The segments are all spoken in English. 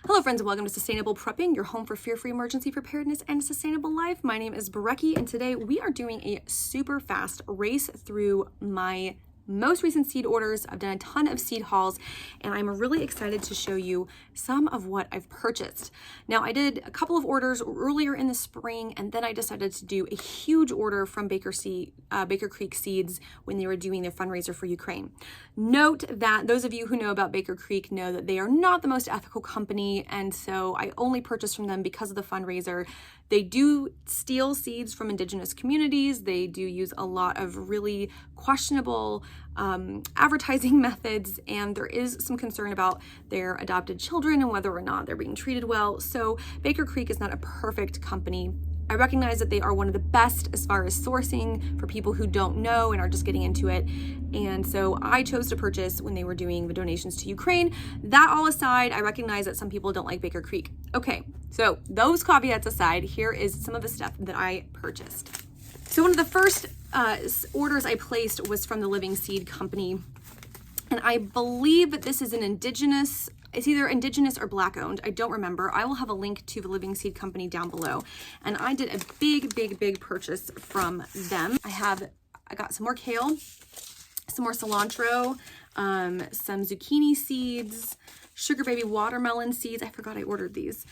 Hello friends and welcome to Sustainable Prepping, your home for fear-free emergency preparedness and a sustainable life. My name is Becky and today we are doing a super fast race through my most recent seed orders. I've done a ton of seed hauls and I'm really excited to show you some of what I've purchased. Now I did a couple of orders earlier in the spring and then I decided to do a huge order from Baker Creek Seeds when they were doing their fundraiser for Ukraine. Note that those of you who know about Baker Creek know that they are not the most ethical company, and so I only purchased from them because of the fundraiser. They do steal seeds from indigenous communities. They do use a lot of really questionable advertising methods, and there is some concern about their adopted children and whether or not they're being treated well. So Baker Creek is not a perfect company. I recognize that they are one of the best as far as sourcing for people who don't know and are just getting into it. And so I chose to purchase when they were doing the donations to Ukraine. That all aside, I recognize that some people don't like Baker Creek. Okay, so those caveats aside, here is some of the stuff that I purchased. So one of the first orders I placed was from the Living Seed Company. And I believe that this is an indigenous, it's either indigenous or black owned. I don't remember. I will have a link to the Living Seed Company down below. And I did a big purchase from them. I got some more kale, some more cilantro, some zucchini seeds, sugar baby watermelon seeds. I forgot I ordered these.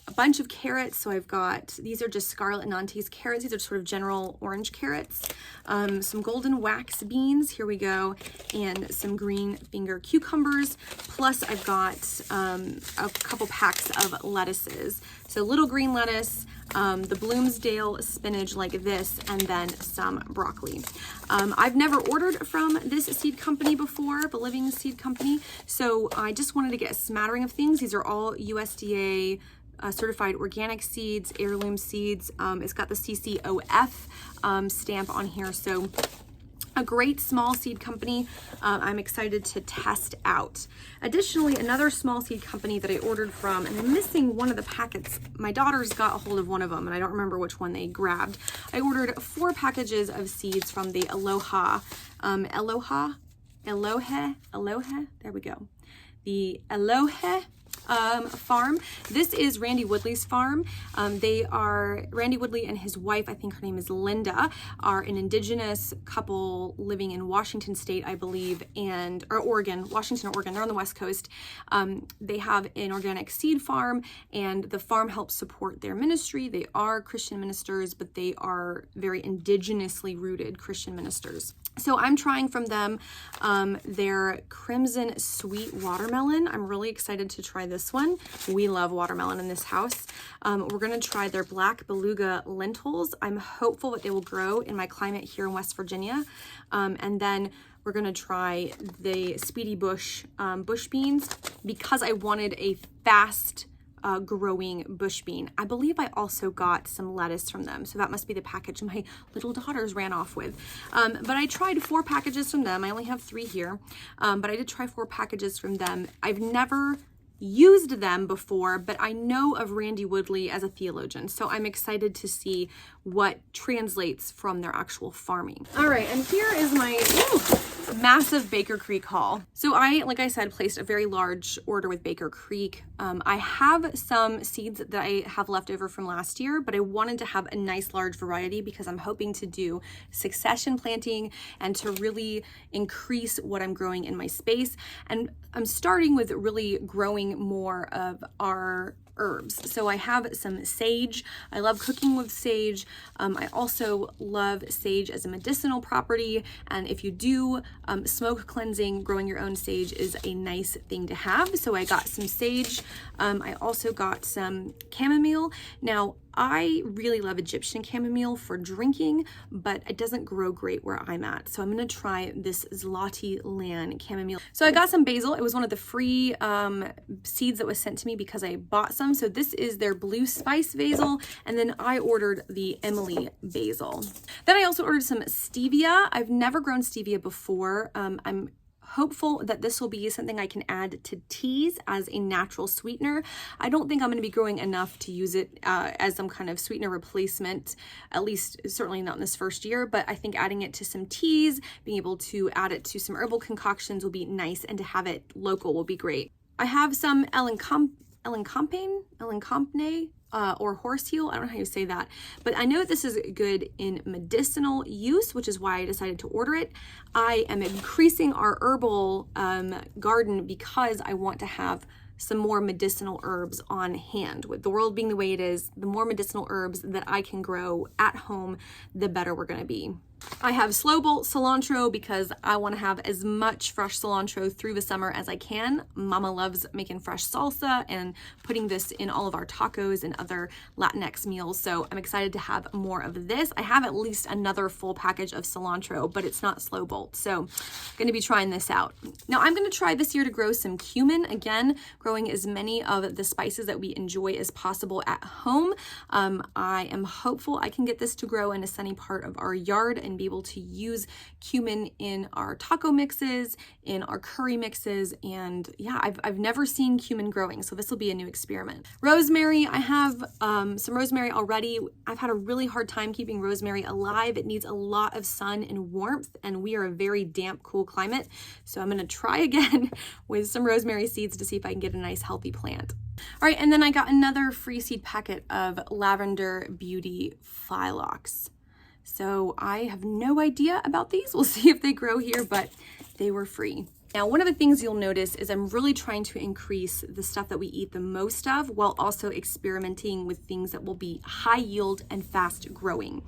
A bunch of carrots. So I've got, these are just Scarlet Nantes carrots. These are sort of general orange carrots. Some golden wax beans, here we go, and some green finger cucumbers. Plus I've got a couple packs of lettuces. So little green lettuce, the Bloomsdale spinach like this, and then some broccoli. I've never ordered from this seed company before, the Living Seed Company, so I just wanted to get a smattering of things. These are all USDA certified organic seeds, heirloom seeds. It's got the CCOF stamp on here, so a great small seed company I'm excited to test out. Additionally, another small seed company that I ordered from, and I'm missing one of the packets. My daughters got a hold of one of them and I don't remember which one they grabbed. I ordered 4 packages of seeds from the Aloha, there we go. The Aloha farm. This is Randy Woodley's farm. Randy Woodley and his wife, I think her name is Linda, are an indigenous couple living in Washington State, I believe, Washington or Oregon. They're on the West Coast. They have an organic seed farm and the farm helps support their ministry. They are Christian ministers, but they are very indigenously rooted Christian ministers. So I'm trying from them their Crimson Sweet Watermelon. I'm really excited to try this one. We love watermelon in this house. We're going to try their Black Beluga lentils. I'm hopeful that they will grow in my climate here in West Virginia. And then we're going to try the Speedy Bush bush beans because I wanted a fast growing bush bean. I believe I also got some lettuce from them, so that must be the package my little daughters ran off with. But I tried 4 packages from them. I only have 3 here, but I did try 4 packages from them. I've never used them before, but I know of Randy Woodley as a theologian, so I'm excited to see what translates from their actual farming. All right, and here is my massive Baker Creek haul. So I, like I said, placed a very large order with Baker Creek. I have some seeds that I have left over from last year, but I wanted to have a nice large variety because I'm hoping to do succession planting and to really increase what I'm growing in my space. And I'm starting with really growing more of our herbs. So I have some sage. I love cooking with sage. I also love sage as a medicinal property. And if you do smoke cleansing, growing your own sage is a nice thing to have. So I got some sage. I also got some chamomile. Now, I really love Egyptian chamomile for drinking, but it doesn't grow great where I'm at. So I'm gonna try this Zloty Land chamomile. So I got some basil. It was one of the free seeds that was sent to me because I bought some. So this is their blue spice basil. And then I ordered the Emily basil. Then I also ordered some stevia. I've never grown stevia before. I'm hopeful that this will be something I can add to teas as a natural sweetener. I don't think I'm going to be growing enough to use it as some kind of sweetener replacement, at least certainly not in this first year, but I think adding it to some teas, being able to add it to some herbal concoctions will be nice, and to have it local will be great. I have some Elencompe, or horse-heel. I don't know how you say that, but I know this is good in medicinal use, which is why I decided to order it. I am increasing our herbal garden because I want to have some more medicinal herbs on hand. With the world being the way it is, the more medicinal herbs that I can grow at home, the better we're gonna be. I have slow bolt cilantro because I want to have as much fresh cilantro through the summer as I can. Mama loves making fresh salsa and putting this in all of our tacos and other Latinx meals, so I'm excited to have more of this. I have at least another full package of cilantro, but it's not slow bolt, so I'm going to be trying this out. Now I'm going to try this year to grow some cumin, again, growing as many of the spices that we enjoy as possible at home. I am hopeful I can get this to grow in a sunny part of our yard and be able to use cumin in our taco mixes, in our curry mixes, and yeah, I've never seen cumin growing, so this will be a new experiment. Rosemary, I have some rosemary already. I've had a really hard time keeping rosemary alive. It needs a lot of sun and warmth, and we are a very damp, cool climate, so I'm gonna try again with some rosemary seeds to see if I can get a nice healthy plant. All right, and then I got another free seed packet of Lavender Beauty phyllox. So I have no idea about these. We'll see if they grow here, but they were free. Now, one of the things you'll notice is I'm really trying to increase the stuff that we eat the most of while also experimenting with things that will be high yield and fast growing.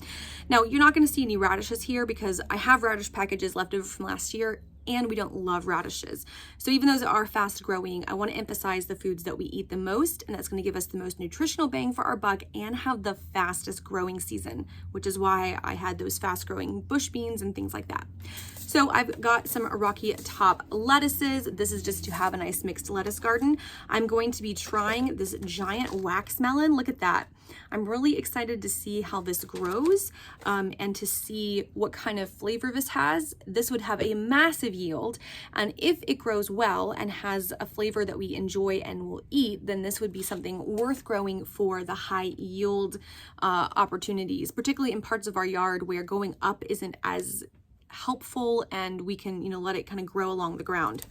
Now, you're not going to see any radishes here because I have radish packages left over from last year, and we don't love radishes. So even those that are fast growing, I want to emphasize the foods that we eat the most, and that's going to give us the most nutritional bang for our buck and have the fastest growing season, which is why I had those fast growing bush beans and things like that. So I've got some Rocky Top lettuces. This is just to have a nice mixed lettuce garden. I'm going to be trying this giant wax melon. Look at that. I'm really excited to see how this grows and to see what kind of flavor this has. This would have a massive yield, and if it grows well and has a flavor that we enjoy and will eat, then this would be something worth growing for the high yield opportunities, particularly in parts of our yard where going up isn't as helpful and we can, let it kind of grow along the ground.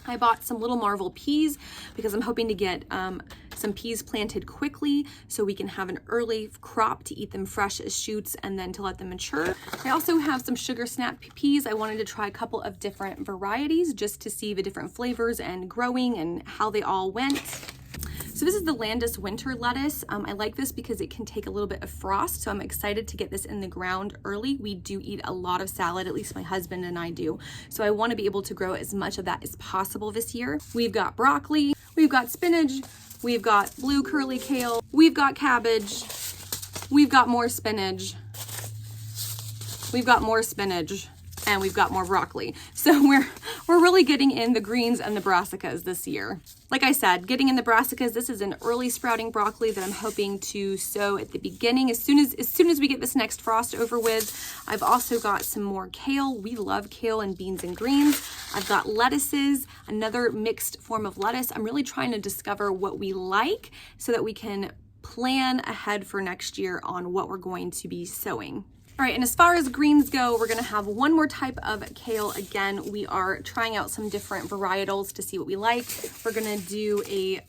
I bought some little Marvel peas because I'm hoping to get some peas planted quickly so we can have an early crop to eat them fresh as shoots and then to let them mature. I also have some sugar snap peas. I wanted to try a couple of different varieties just to see the different flavors and growing and how they all went. So this is the Landis winter lettuce. I like this because it can take a little bit of frost, so I'm excited to get this in the ground early. We do eat a lot of salad, at least my husband and I do. So I want to be able to grow as much of that as possible this year. We've got broccoli, we've got spinach, we've got blue curly kale, we've got cabbage, we've got more spinach, we've got more spinach, and we've got more broccoli. So we're really getting in the greens and the brassicas this year. Like I said, getting in the brassicas, this is an early sprouting broccoli that I'm hoping to sow at the beginning as soon as we get this next frost over with. I've also got some more kale. We love kale and beans and greens. I've got lettuces, another mixed form of lettuce. I'm really trying to discover what we like so that we can plan ahead for next year on what we're going to be sowing. All right, and as far as greens go, we're gonna have one more type of kale. Again, we are trying out some different varietals to see what we like. We're gonna do a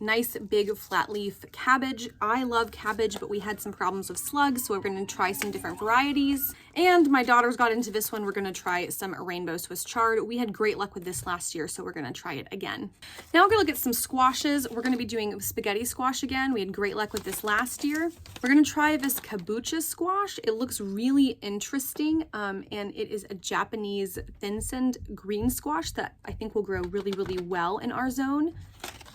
nice big flat leaf cabbage. I love cabbage, but we had some problems with slugs, so we're gonna try some different varieties. And my daughters got into this one. We're gonna try some rainbow Swiss chard. We had great luck with this last year, so we're gonna try it again. Now we're gonna look at some squashes. We're gonna be doing spaghetti squash again. We had great luck with this last year. We're gonna try this kabocha squash. It looks really interesting, and it is a Japanese thin-skinned green squash that I think will grow really, really well in our zone.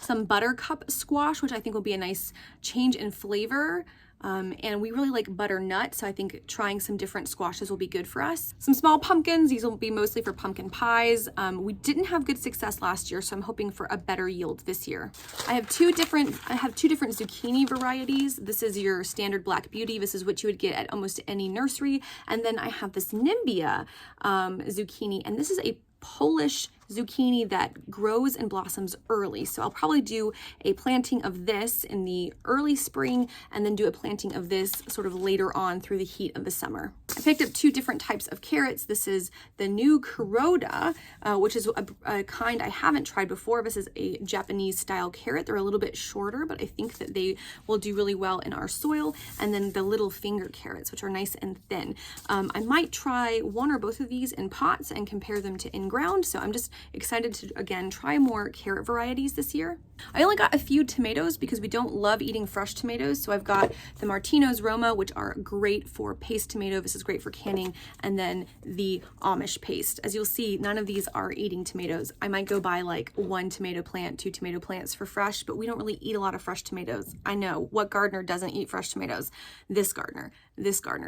Some buttercup squash, which I think will be a nice change in flavor. And we really like butternut, so I think trying some different squashes will be good for us. Some small pumpkins, these will be mostly for pumpkin pies. We didn't have good success last year, so I'm hoping for a better yield this year. I have two different zucchini varieties. This is your standard Black Beauty. This is what you would get at almost any nursery. And then I have this Nimbia zucchini, and this is a Polish zucchini that grows and blossoms early. So I'll probably do a planting of this in the early spring and then do a planting of this sort of later on through the heat of the summer. I picked up 2 different types of carrots. This is the new Kuroda, which is a kind I haven't tried before. This is a Japanese style carrot. They're a little bit shorter, but I think that they will do really well in our soil. And then the little finger carrots, which are nice and thin. I might try one or both of these in pots and compare them to in-ground. So I'm just excited to, again, try more carrot varieties this year. I only got a few tomatoes because we don't love eating fresh tomatoes. So I've got the Martino's Roma, which are great for paste tomato. This is great for canning. And then the Amish paste. As you'll see, none of these are eating tomatoes. I might go buy like 1 tomato plant, 2 tomato plants for fresh, but we don't really eat a lot of fresh tomatoes. I know, what gardener doesn't eat fresh tomatoes? This gardener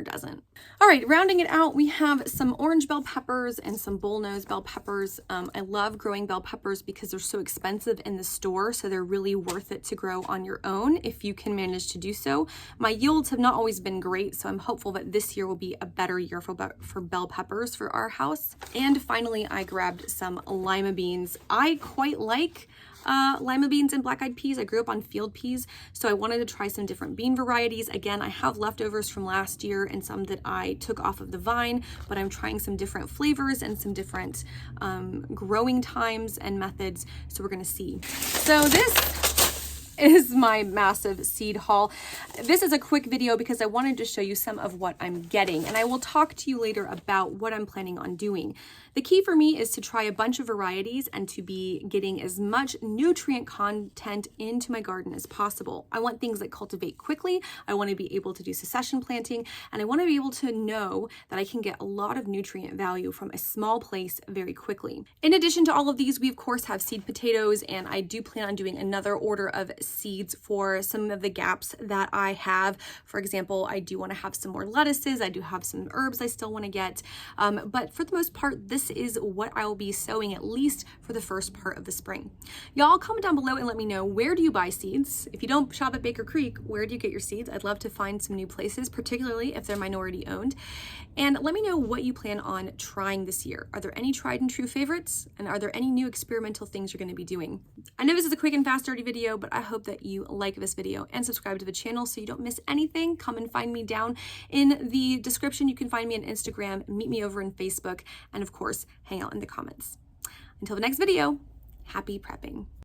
doesn't. All right, rounding it out, we have some orange bell peppers and some bullnose bell peppers. I love growing bell peppers because they're so expensive in the store, so they're really worth it to grow on your own if you can manage to do so. My yields have not always been great, so I'm hopeful that this year will be a better year for bell peppers for our house. And finally, I grabbed some lima beans. I quite like lima beans and black-eyed peas. I grew up on field peas, so I wanted to try some different bean varieties. Again, I have leftovers from last year and some that I took off of the vine, but I'm trying some different flavors and some different growing times and methods, so we're gonna see. So this is my massive seed haul. This is a quick video because I wanted to show you some of what I'm getting, and I will talk to you later about what I'm planning on doing. The key for me is to try a bunch of varieties and to be getting as much nutrient content into my garden as possible. I want things that cultivate quickly. I want to be able to do succession planting, and I want to be able to know that I can get a lot of nutrient value from a small place very quickly. In addition to all of these, we of course have seed potatoes, and I do plan on doing another order of seeds for some of the gaps that I have. For example, I do want to have some more lettuces. I do have some herbs I still want to get, but for the most part, this is what I will be sowing at least for the first part of the spring. Y'all comment down below and let me know, where do you buy seeds? If you don't shop at Baker Creek, where do you get your seeds? I'd love to find some new places, particularly if they're minority owned. And let me know what you plan on trying this year. Are there any tried and true favorites? And are there any new experimental things you're going to be doing? I know this is a quick and fast, dirty video, but I hope that you like this video and subscribe to the channel so you don't miss anything. Come and find me down in the description. You can find me on Instagram, meet me over on Facebook, and of course, hang out in the comments. Until the next video, happy prepping.